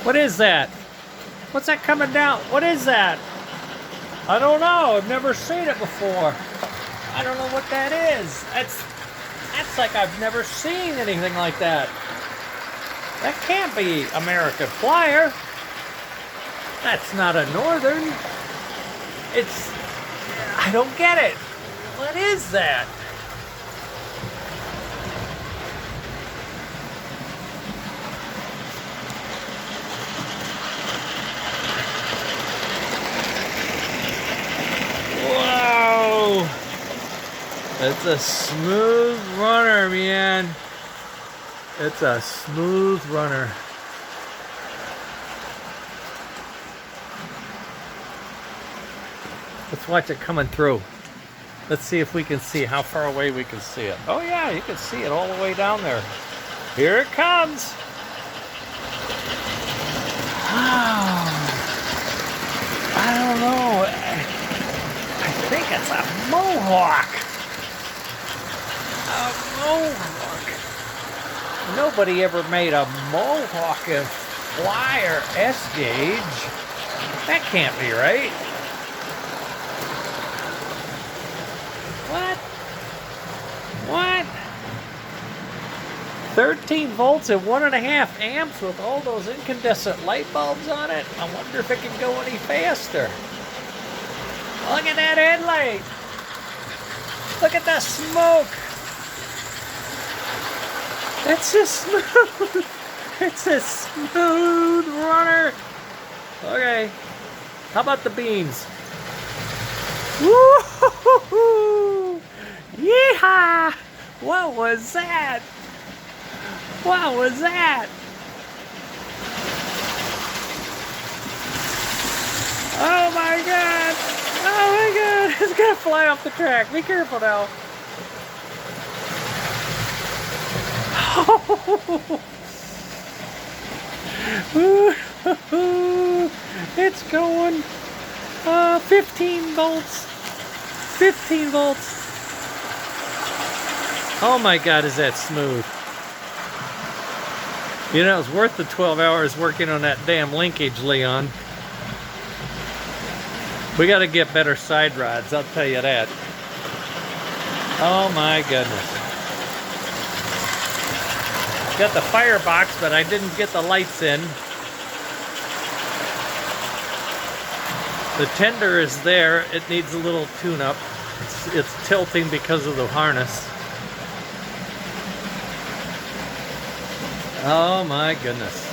What is that? What's that coming down? What is that? I don't know. I've never seen it before. I don't know what that is. That's like I've never seen anything like that. That can't be American Flyer. That's not a Northern. I don't get it. What is that? Whoa! It's a smooth runner, man. It's a smooth runner. Let's watch it coming through. Let's see if we can see how far away we can see it. Oh yeah, you can see it all the way down there. Here it comes. Oh, I don't know. I think it's a Mohawk. A Mohawk. Nobody ever made a Mohawk and Flyer S-gauge. That can't be right. What? What? 13 volts and 1.5 amps with all those incandescent light bulbs on it. I wonder if it can go any faster. Look at that headlight. Look at the smoke. It's a smooth. It's a smooth runner. Okay. How about the beans? Woo-hoo-hoo-hoo! Yeehaw! What was that? What was that? Oh my god! Oh my god! It's gonna fly off the track. Be careful now. It's going 15 volts. 15 volts. Oh my god, is that smooth. You know, it's worth the 12 hours working on that damn linkage, Leon. We got to get better side rods, I'll tell you that. Oh my goodness. Got the firebox, but I didn't get the lights in. The tender is there. It needs a little tune-up. It's tilting because of the harness. Oh my goodness.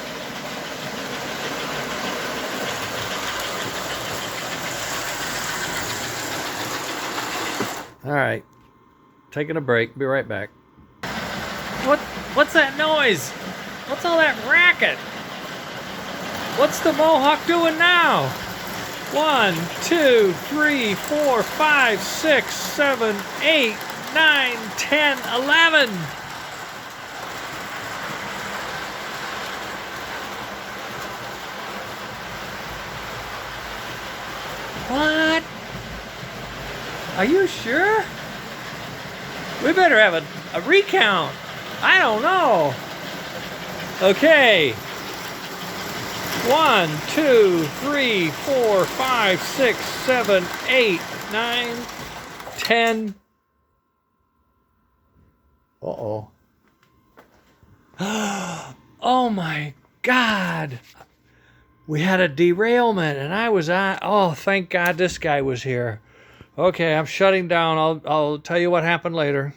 All right, taking a break. Be right back. What's that noise? What's all that racket? What's the Mohawk doing now? 1, 2, 3, 4, 5, 6, 7, 8, 9, 10, 11. What? Are you sure? We better have a recount. I don't know. Okay. 1, 2, 3, 4, 5, 6, 7, 8, 9, 10. Uh-oh. Oh my God. We had a derailment and I was on. Oh, thank God this guy was here. Okay, I'm shutting down. I'll tell you what happened later.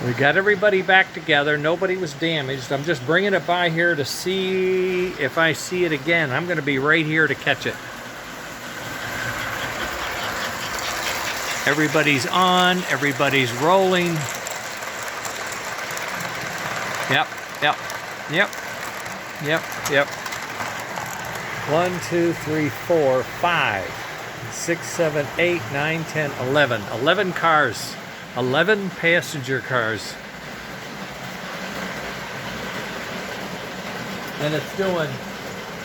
We got everybody back together. Nobody was damaged. I'm just bringing it by here to see if I see it again. I'm going to be right here to catch it. Everybody's on. Everybody's rolling. Yep. 1, 2, 3, 4, 5, 6, 7, 8, 9, 10, 11. 11 cars. 11 passenger cars. And it's doing,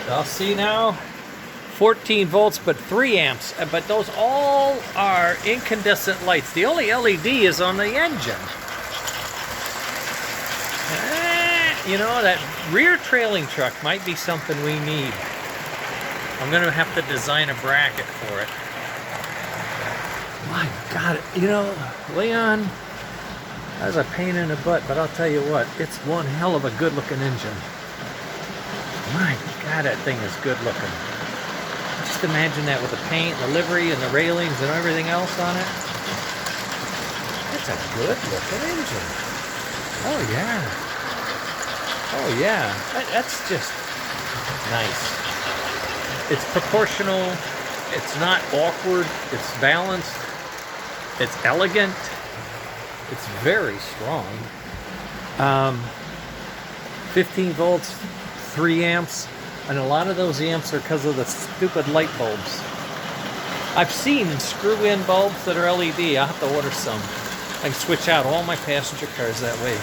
I'll see now, 14 volts, but 3 amps. But those all are incandescent lights. The only LED is on the engine. you know, that rear trailing truck might be something we need. I'm going to have to design a bracket for it. My God, you know, Leon, that's a pain in the butt, but I'll tell you what, it's one hell of a good-looking engine. My God, that thing is good-looking. Just imagine that with the paint, the livery, and the railings, and everything else on it. It's a good-looking engine. Oh, yeah. Oh, yeah. That's just nice. It's proportional. It's not awkward. It's balanced. It's elegant. It's very strong. 15 volts, 3 amps, and a lot of those amps are because of the stupid light bulbs. I've seen screw-in bulbs that are LED. I'll have to order some. I can switch out all my passenger cars that way.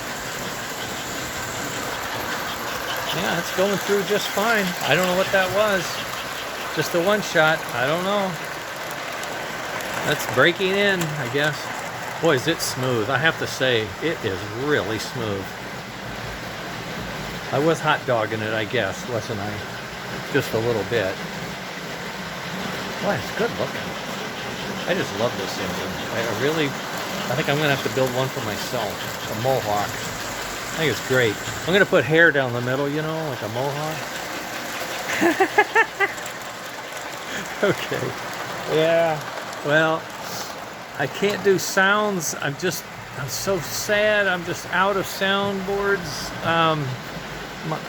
Yeah, it's going through just fine. I don't know what that was. Just a one shot. I don't know. That's breaking in, I guess. Boy, is it smooth. I have to say, it is really smooth. I was hot dogging it, I guess, wasn't I? Just a little bit. Boy, it's good looking. I just love this engine. I think I'm going to have to build one for myself. A Mohawk. I think it's great. I'm going to put hair down the middle, you know, like a Mohawk. Okay. Yeah. Well, I can't do sounds. I'm so sad. I'm just out of soundboards.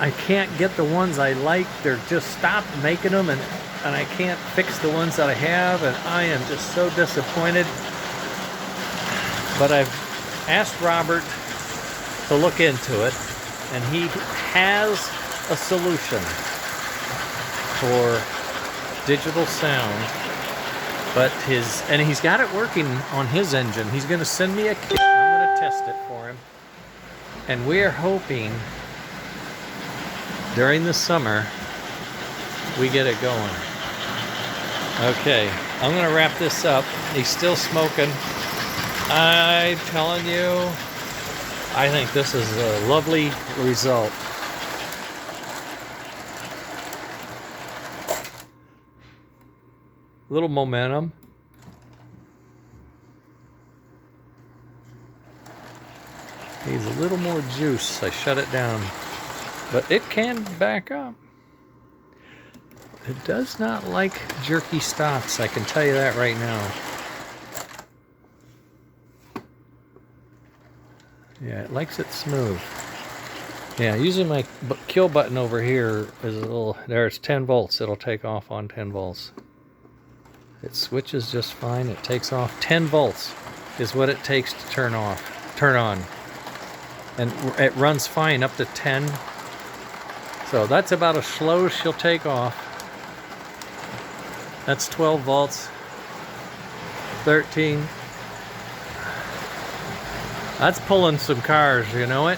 I can't get the ones I like. They're just stopped making them, and I can't fix the ones that I have, and I am just so disappointed. But I've asked Robert to look into it, and he has a solution for digital sound. But he's got it working on his engine. He's going to send me a kit. I'm going to test it for him. And we're hoping during the summer we get it going. Okay, I'm going to wrap this up. He's still smoking. I'm telling you, I think this is a lovely result. Little momentum. Needs a little more juice. I shut it down. But it can back up. It does not like jerky stops, I can tell you that right now. Yeah, it likes it smooth. Yeah, using my kill button over here is a little, there it's 10 volts. It'll take off on 10 volts. It switches just fine. It takes off. 10 volts is what it takes to turn on. And it runs fine up to 10. So that's about as slow as she'll take off. That's 12 volts. 13. That's pulling some cars, you know it?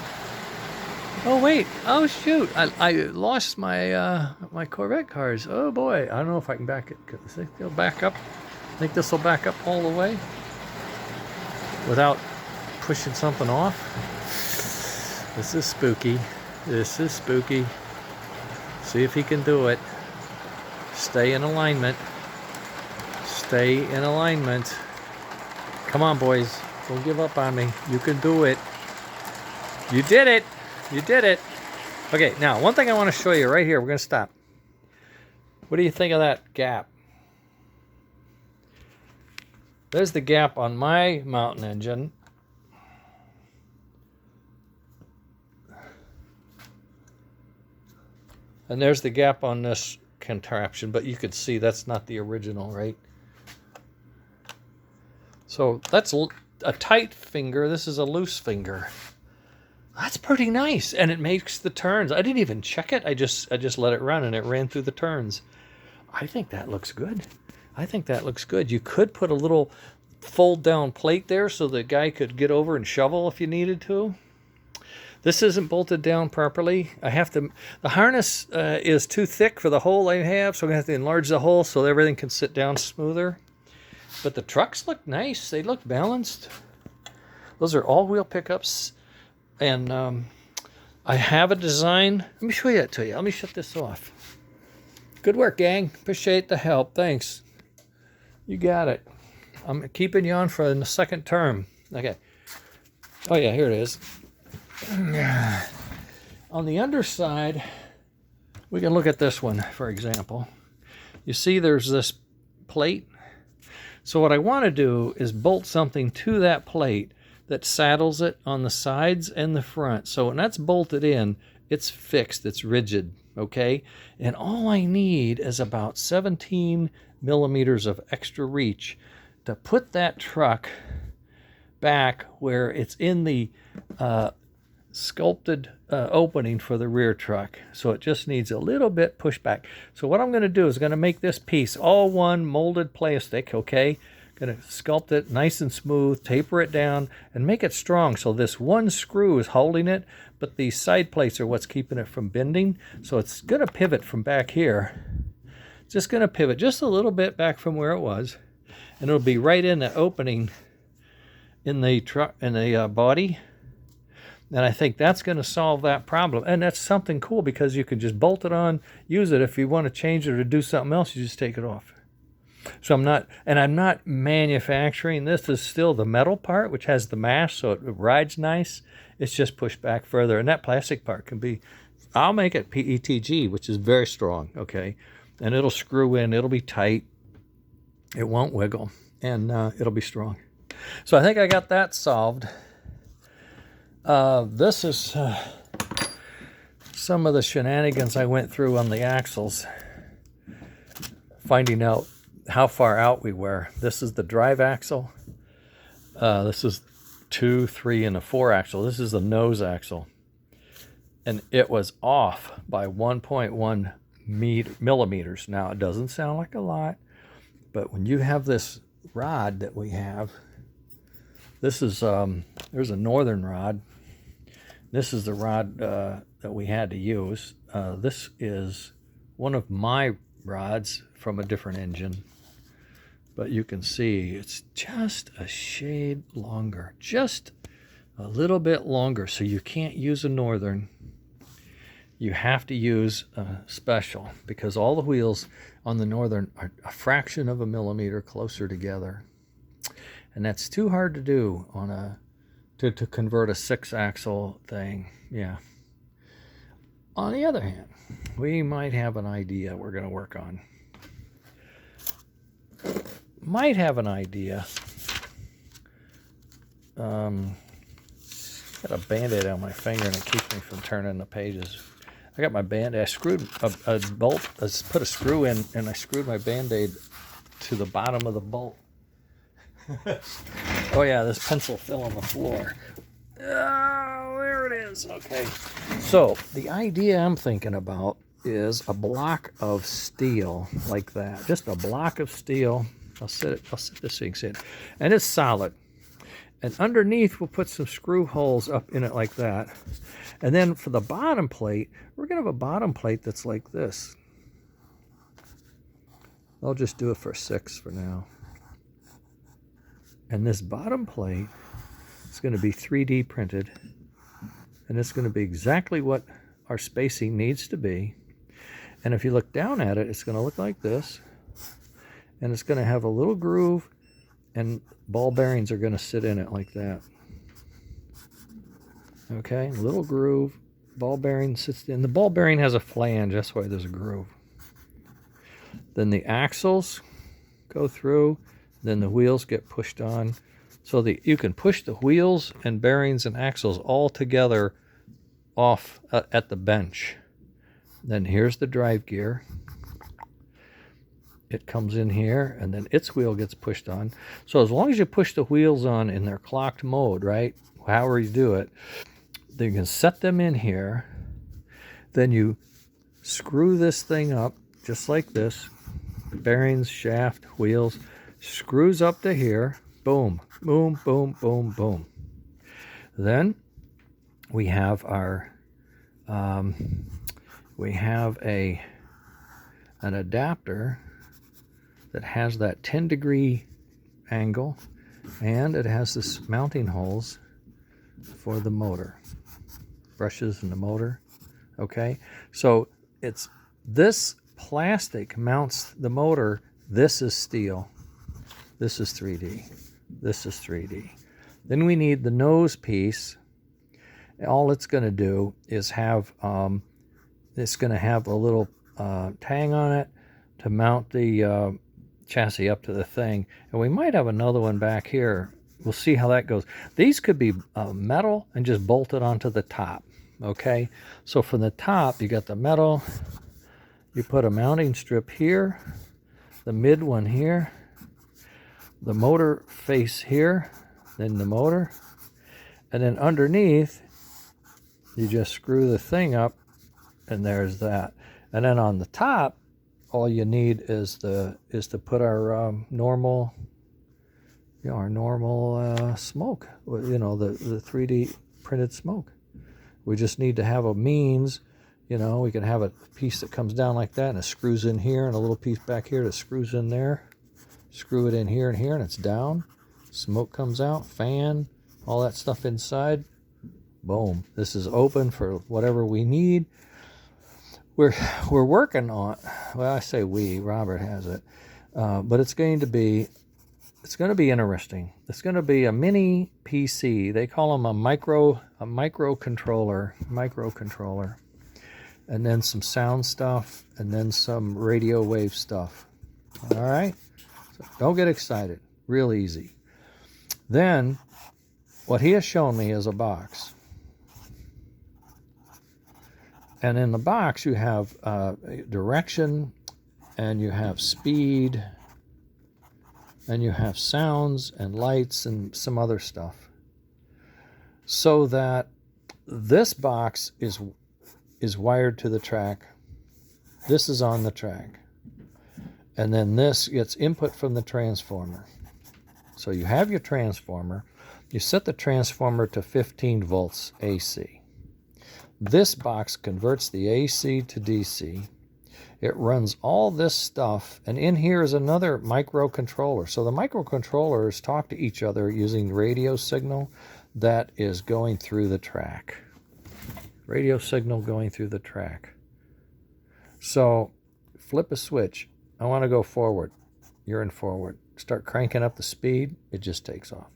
Oh wait, oh shoot, I lost my my Corvette cars. Oh boy, I don't know if I can back it. I think they'll back up. I think this will back up all the way without pushing something off. This is spooky. This is spooky. See if he can do it. Stay in alignment. Stay in alignment. Come on, boys. Don't give up on me. You can do it. You did it. You did it. Okay, now, one thing I want to show you right here. We're going to stop. What do you think of that gap? There's the gap on my mountain engine. And there's the gap on this contraption, but you could see that's not the original, right? So that's a tight finger. This is a loose finger. That's pretty nice, and it makes the turns. I didn't even check it. I just let it run, and it ran through the turns. I think that looks good. I think that looks good. You could put a little fold-down plate there so the guy could get over and shovel if you needed to. This isn't bolted down properly. The harness is too thick for the hole I have, so I'm going to have to enlarge the hole so everything can sit down smoother. But the trucks look nice. They look balanced. Those are all-wheel pickups. And I have a design. Let me show you that to you. Let me shut this off. Good work, gang. Appreciate the help. Thanks. You got it. I'm keeping you on for the second term. Okay. Oh, yeah, here it is. On the underside, we can look at this one, for example. You see there's this plate. So what I want to do is bolt something to that plate that saddles it on the sides and the front. So when that's bolted in, it's fixed, it's rigid, okay? And all I need is about 17 millimeters of extra reach to put that truck back where it's in the sculpted opening for the rear truck. So it just needs a little bit pushed back. So what I'm going to do is going to make this piece all one molded plastic, okay? Going to sculpt it nice and smooth, taper it down, and make it strong. So this one screw is holding it, but these side plates are what's keeping it from bending. So it's going to pivot from back here. It's just going to pivot just a little bit back from where it was, and it'll be right in the opening in the truck, in the body. And I think that's going to solve that problem. And that's something cool because you can just bolt it on, use it. If you want to change it or do something else, you just take it off. So I'm not manufacturing this. This is still the metal part, which has the mash, so it rides nice. It's just pushed back further. And that plastic part can be, I'll make it PETG, which is very strong, okay? And it'll screw in, it'll be tight. It won't wiggle, and it'll be strong. So I think I got that solved. This is some of the shenanigans I went through on the axles, finding out how far out we were. This is the drive axle. This is 2, 3, and a 4 axle. This is the nose axle. And it was off by 1.1 millimeters. Now, it doesn't sound like a lot, but when you have this rod that we have, this is, there's a northern rod. This is the rod that we had to use. This is one of my rods from a different engine. But you can see it's just a shade longer, just a little bit longer. So you can't use a northern. You have to use a special because all the wheels on the northern are a fraction of a millimeter closer together. And that's too hard to do on a to convert a 6-axle thing. Yeah. On the other hand, we might have an idea we're going to work on. Might have an idea. Got a Band-Aid on my finger and it keeps me from turning the pages. I got my Band-Aid. I screwed a bolt. I put a screw in and I screwed my Band-Aid to the bottom of the bolt. Oh yeah, this pencil fell on the floor. Oh, there it is. Okay. So the idea I'm thinking about is a block of steel like that. Just a block of steel. I'll set this so you can see it. And it's solid. And underneath we'll put some screw holes up in it like that. And then for the bottom plate, we're going to have a bottom plate that's like this. I'll just do it for 6 for now. And this bottom plate is going to be 3D printed. And it's going to be exactly what our spacing needs to be. And if you look down at it, it's going to look like this. And it's going to have a little groove, and ball bearings are going to sit in it like that. Okay, little groove, ball bearing sits in. The ball bearing has a flange, that's why there's a groove. Then the axles go through, then the wheels get pushed on. So you can push the wheels and bearings and axles all together off at the bench. Then here's the drive gear. It comes in here, and then its wheel gets pushed on. So as long as you push the wheels on in their clocked mode, right, however you do it, then you can set them in here. Then you screw this thing up just like this. Bearings, shaft, wheels, screws up to here. Boom, boom, boom, boom, boom. Then we have our, we have an adapter that has that 10-degree angle, and it has this mounting holes for the motor brushes in the motor. Okay, so it's this plastic mounts the motor. This is steel. This is 3D. This is 3D. Then we need the nose piece. All it's going to do is have it's going to have a little tang on it to mount the chassis up to the thing. And we might have another one back here. We'll see how that goes. These could be metal and just bolted onto the top. Okay, so from the top you got the metal. You put a mounting strip here, the mid one here, the motor face here, then the motor, and then underneath you just screw the thing up, and there's that. And then on the top, all you need is to put our normal, smoke. The 3D printed smoke. We just need to have a means. We can have a piece that comes down like that, and it screws in here, and a little piece back here that screws in there. Screw it in here and here, and it's down. Smoke comes out, fan, all that stuff inside. Boom. This is open for whatever we need. We're working on. Well, I say we. Robert has it, but it's going to be interesting. It's going to be a mini PC. They call them a microcontroller, and then some sound stuff, and then some radio wave stuff. All right. So don't get excited. Real easy. Then, what he has shown me is a box. And in the box, you have direction, and you have speed, and you have sounds and lights and some other stuff. So that this box is wired to the track. This is on the track. And then this gets input from the transformer. So you have your transformer. You set the transformer to 15 volts AC. This box converts the AC to DC. It runs all this stuff, and in here is another microcontroller. So the microcontrollers talk to each other using radio signal that is going through the track. Radio signal going through the track. So flip a switch. I want to go forward. You're in forward. Start cranking up the speed. It just takes off.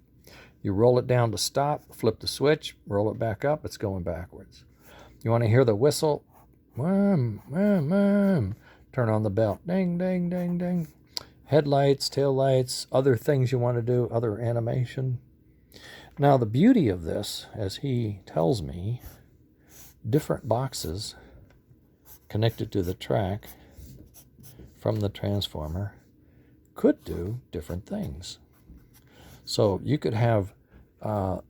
You roll it down to stop, flip the switch, roll it back up. It's going backwards. You want to hear the whistle? Turn on the bell. Ding, ding, ding, ding. Headlights, taillights, other things you want to do, other animation. Now, the beauty of this, as he tells me, different boxes connected to the track from the transformer could do different things. So you could have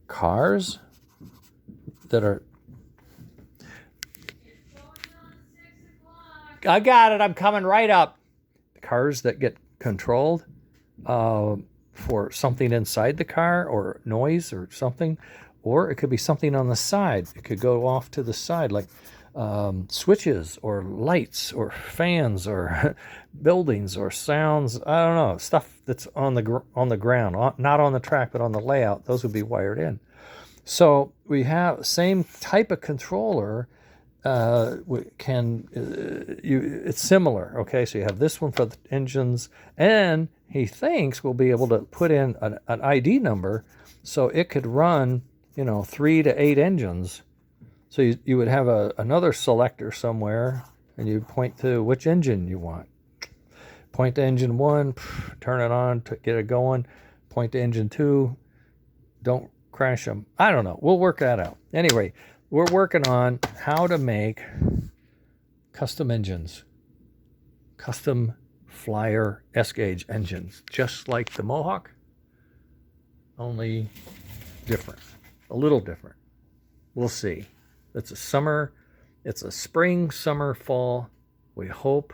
cars that are... I got it. I'm coming right up. Cars that get controlled for something inside the car or noise or something. Or it could be something on the side. It could go off to the side like switches or lights or fans or buildings or sounds. I don't know. Stuff that's on the ground, not on the track, but on the layout. Those would be wired in. So we have same type of controller. It's similar. Okay, so you have this one for the engines, and he thinks we'll be able to put in an ID number, so it could run 3 to 8 engines. So you would have another selector somewhere, and you point to which engine you want. Point to engine 1, turn it on to get it going. Point to engine 2, don't crash them. I don't know. We'll work that out. Anyway, we're working on how to make custom engines, custom Flyer S-gauge engines, just like the Mohawk, only different, a little different. We'll see. It's a spring, summer, fall. We hope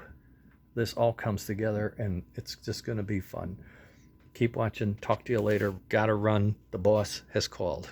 this all comes together, and it's just going to be fun. Keep watching. Talk to you later. Gotta run. The boss has called.